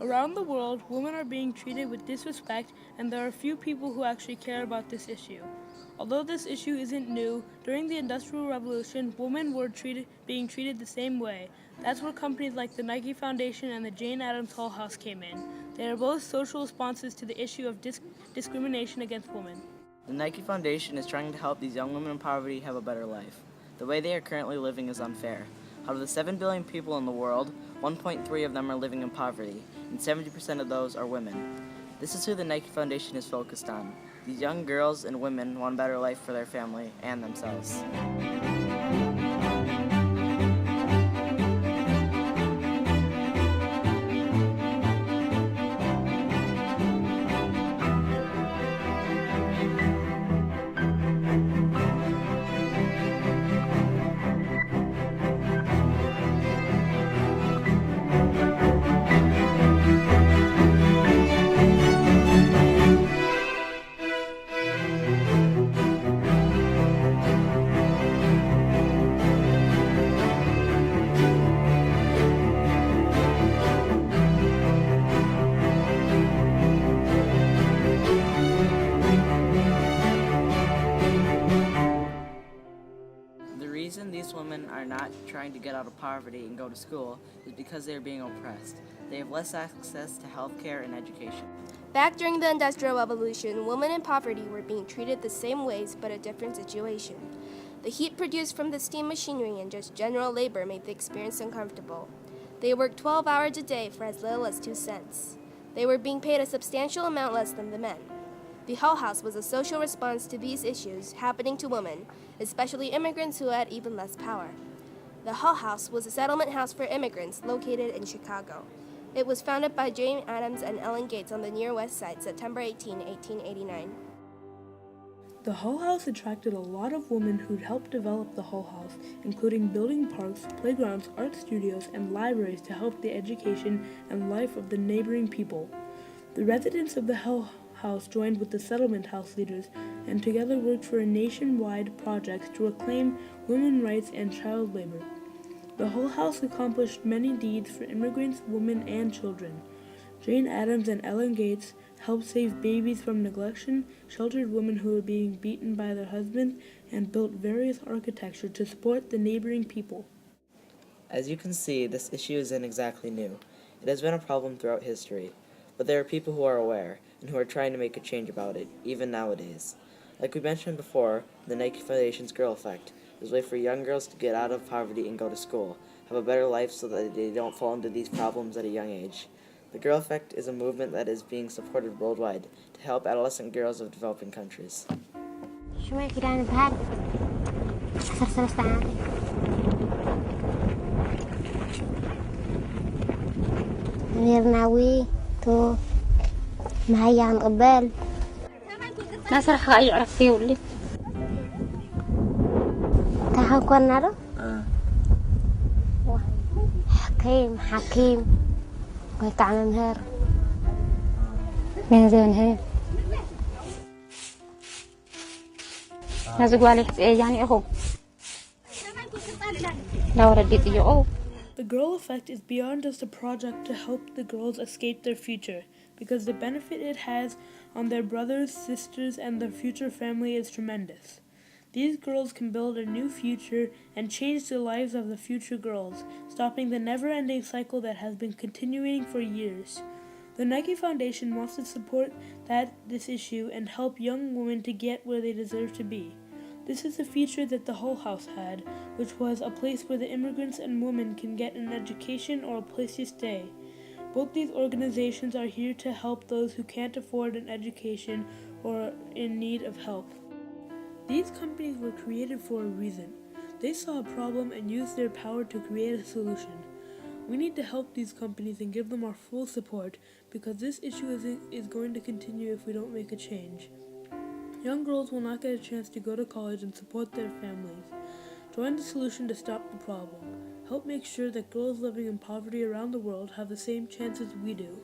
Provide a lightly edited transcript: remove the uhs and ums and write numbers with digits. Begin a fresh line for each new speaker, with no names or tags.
Around the world, women are being treated with disrespect, and there are few people who actually care about this issue. Although this issue isn't new, during the Industrial Revolution, women were being treated the same way. That's where companies like the Nike Foundation and the Jane Addams Hull House came in. They are both social responses to the issue of discrimination against women.
The Nike Foundation is trying to help these young women in poverty have a better life. The way they are currently living is unfair. Out of the 7 billion people in the world, 1.3 of them are living in poverty, and 70% of those are women. This is who the Nike Foundation is focused on. These young girls and women want a better life for their family and themselves. The reason these women are not trying to get out of poverty and go to school is because they are being oppressed. They have less access to health care and education.
Back during the Industrial Revolution, women in poverty were being treated the same ways but a different situation. The heat produced from the steam machinery and just general labor made the experience uncomfortable. They worked 12 hours a day for as little as 2 cents. They were being paid a substantial amount less than the men. The Hull House was a social response to these issues happening to women, especially immigrants who had even less power. The Hull House was a settlement house for immigrants located in Chicago. It was founded by Jane Addams and Ellen Gates on the Near West Side, September 18, 1889.
The Hull House attracted a lot of women who'd helped develop the Hull House, including building parks, playgrounds, art studios, and libraries to help the education and life of the neighboring people. The residents of the Hull House joined with the settlement house leaders and together worked for a nationwide project to reclaim women's rights and child labor. The Hull House accomplished many deeds for immigrants, women, and children. Jane Addams and Ellen Gates helped save babies from neglection, sheltered women who were being beaten by their husbands, and built various architecture to support the neighboring people.
As you can see, this issue isn't exactly new. It has been a problem throughout history, but there are people who are aware and who are trying to make a change about it, even nowadays. Like we mentioned before, the Nike Foundation's Girl Effect is a way for young girls to get out of poverty and go to school, have a better life so that they don't fall into these problems at a young age. The Girl Effect is a movement that is being supported worldwide to help adolescent girls of developing countries.
ناوي تو معايا نقبل ناس راح يعرف يولي تاها كنا له حكيم ويتعمل مهر من زين هي ناس قالي يعني أخو لو رديت يقو.
The Girl Effect is beyond just a project to help the girls escape their future, because the benefit it has on their brothers, sisters, and their future family is tremendous. These girls can build a new future and change the lives of the future girls, stopping the never-ending cycle that has been continuing for years. The Nike Foundation wants to support this issue and help young women to get where they deserve to be. This is a feature that the Hull House had, which was a place where the immigrants and women can get an education or a place to stay. Both these organizations are here to help those who can't afford an education or are in need of help. These companies were created for a reason. They saw a problem and used their power to create a solution. We need to help these companies and give them our full support, because this issue is going to continue if we don't make a change. Young girls will not get a chance to go to college and support their families. Join the solution to stop the problem. Help make sure that girls living in poverty around the world have the same chances we do.